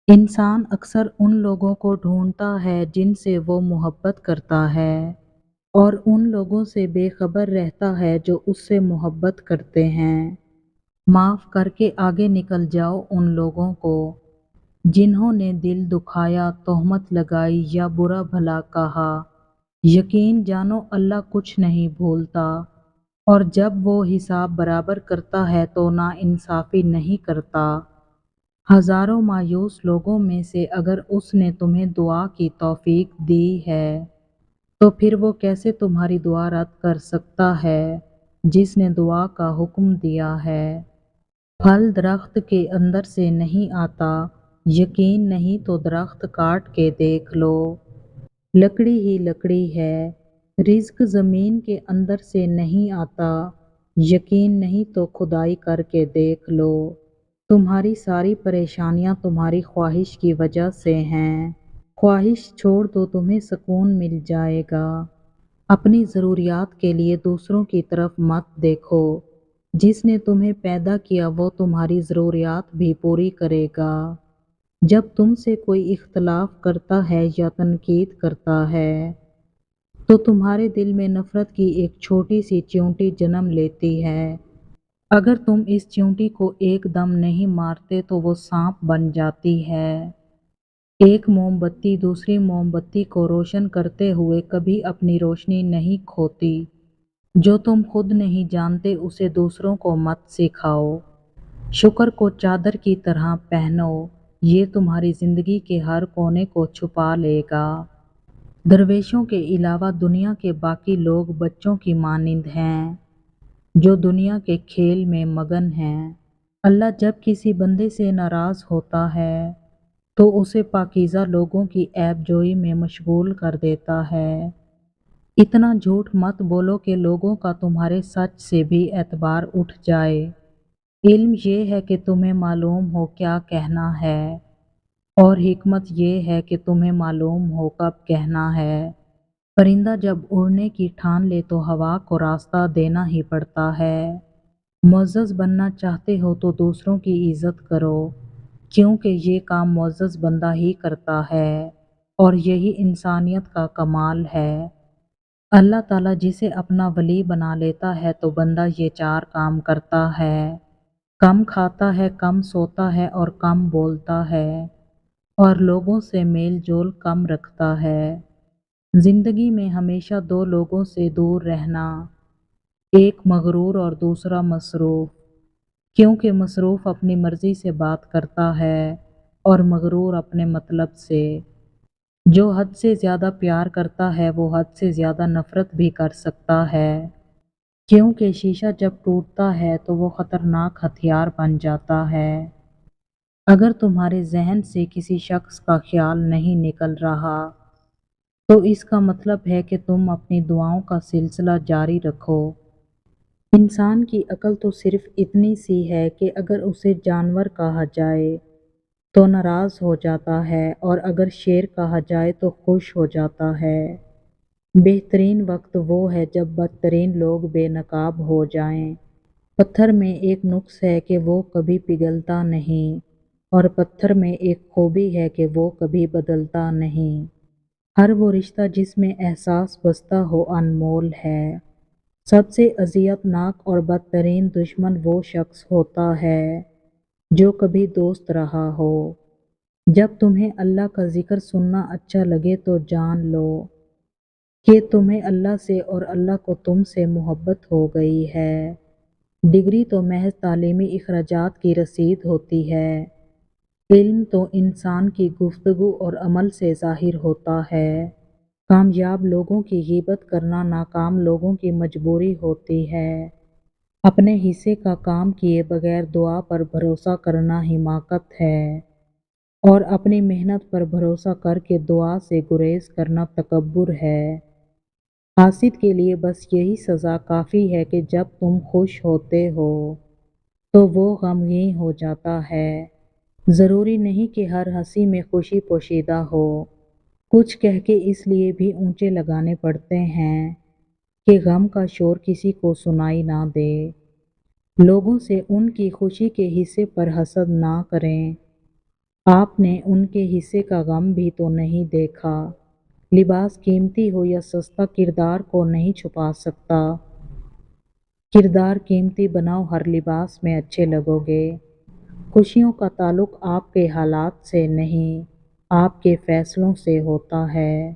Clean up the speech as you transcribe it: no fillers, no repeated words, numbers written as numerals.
इंसान अक्सर उन लोगों को ढूंढता है जिनसे वो मोहब्बत करता है और उन लोगों से बेखबर रहता है जो उससे मोहब्बत करते हैं। माफ करके आगे निकल जाओ उन लोगों को जिन्होंने दिल दुखाया, तोहमत लगाई या बुरा भला कहा। यकीन जानो अल्लाह कुछ नहीं भूलता, और जब वो हिसाब बराबर करता है तो ना इंसाफी नहीं करता। हजारों मायूस लोगों में से अगर उसने तुम्हें दुआ की तौफीक दी है, तो फिर वो कैसे तुम्हारी दुआ रद्द कर सकता है जिसने दुआ का हुक्म दिया है। फल दरख्त के अंदर से नहीं आता, यकीन नहीं तो दरख्त काट के देख लो। लकड़ी ही लकड़ी है, रिज्क जमीन के अंदर से नहीं आता, यकीन नहीं तो खुदाई करके देख लो। तुम्हारी सारी परेशानियां तुम्हारी ख्वाहिश की वजह से हैं। ख्वाहिश छोड़ दो, तुम्हें सुकून मिल जाएगा। अपनी ज़रूरियात के लिए दूसरों की तरफ मत देखो। जिसने तुम्हें पैदा किया वो तुम्हारी ज़रूरियात भी पूरी करेगा। जब तुमसे कोई इख्तलाफ करता है या तनकीद करता है, तो तुम्हारे दिल में नफ़रत की एक छोटी सी चींटी जन्म लेती है। अगर तुम इस चींटी को एकदम नहीं मारते तो वो सांप बन जाती है। एक मोमबत्ती दूसरी मोमबत्ती को रोशन करते हुए कभी अपनी रोशनी नहीं खोती। जो तुम खुद नहीं जानते उसे दूसरों को मत सिखाओ। शुक्र को चादर की तरह पहनो, ये तुम्हारी जिंदगी के हर कोने को छुपा लेगा। दरवेशों के अलावा दुनिया के बाकी लोग बच्चों की मानिंद हैं जो दुनिया के खेल में मगन हैं। अल्लाह जब किसी बंदे से नाराज होता है तो उसे पाकीज़ा लोगों की ऐबजोई में मशगूल कर देता है। इतना झूठ मत बोलो कि लोगों का तुम्हारे सच से भी एतबार उठ जाए। इल्म ये है कि तुम्हें मालूम हो क्या कहना है, और हिकमत ये है कि तुम्हें मालूम हो कब कहना है। परिंदा जब उड़ने की ठान ले तो हवा को रास्ता देना ही पड़ता है। मुअज़्ज़ज़ बनना चाहते हो तो दूसरों की इज़्ज़त करो, क्योंकि ये काम मुअज़्ज़ज़ बंदा ही करता है, और यही इंसानियत का कमाल है। अल्लाह ताला जिसे अपना वली बना लेता है तो बंदा ये चार काम करता है: कम खाता है, कम सोता है और कम बोलता है, और लोगों से मेल जोल कम रखता है। जिंदगी में हमेशा दो लोगों से दूर रहना, एक मगरूर और दूसरा मसरूफ, क्योंकि मसरूफ अपनी मर्जी से बात करता है और मगरूर अपने मतलब से। जो हद से ज़्यादा प्यार करता है वो हद से ज़्यादा नफ़रत भी कर सकता है, क्योंकि शीशा जब टूटता है तो वो ख़तरनाक हथियार बन जाता है। अगर तुम्हारे जहन से किसी शख्स का ख्याल नहीं निकल रहा, तो इसका मतलब है कि तुम अपनी दुआओं का सिलसिला जारी रखो। इंसान की अक्ल तो सिर्फ इतनी सी है कि अगर उसे जानवर कहा जाए तो नाराज़ हो जाता है, और अगर शेर कहा जाए तो खुश हो जाता है। बेहतरीन वक्त वो है जब बदतरीन लोग बेनकाब हो जाएं। पत्थर में एक नुक्स है कि वो कभी पिघलता नहीं, और पत्थर में एक खूबी है कि वो कभी बदलता नहीं। हर वो रिश्ता जिसमें एहसास बसता हो अनमोल है। सबसे अजियतनाक और बदतरीन दुश्मन वो शख्स होता है जो कभी दोस्त रहा हो। जब तुम्हें अल्लाह का जिक्र सुनना अच्छा लगे तो जान लो कि तुम्हें अल्लाह से और अल्लाह को तुमसे मोहब्बत हो गई है। डिग्री तो महज तालीमी अखराजात की रसीद होती है। इल्म तो इंसान की गुफ्तगू और अमल से ज़ाहिर होता है। कामयाब लोगों की ग़ीबत करना नाकाम लोगों की मजबूरी होती है। अपने हिस्से का काम किए बगैर दुआ पर भरोसा करना हिमाकत है, और अपनी मेहनत पर भरोसा करके दुआ से गुरेज करना तकब्बुर है। हासिद के लिए बस यही सज़ा काफ़ी है कि जब तुम खुश होते हो तो वो गमगीन हो जाता है। ज़रूरी नहीं कि हर हंसी में खुशी पोशीदा हो। कुछ कह के इसलिए भी ऊंचे लगाने पड़ते हैं कि गम का शोर किसी को सुनाई ना दे। लोगों से उनकी खुशी के हिस्से पर हसद ना करें। آپ نے ان کے حصے کا غم بھی تو نہیں دیکھا۔ لباس قیمتی ہو یا سستا کردار کو نہیں چھپا سکتا۔ کردار قیمتی بناؤ، ہر لباس میں اچھے لگو گے۔ خوشیوں کا تعلق آپ کے حالات سے نہیں، آپ کے فیصلوں سے ہوتا ہے۔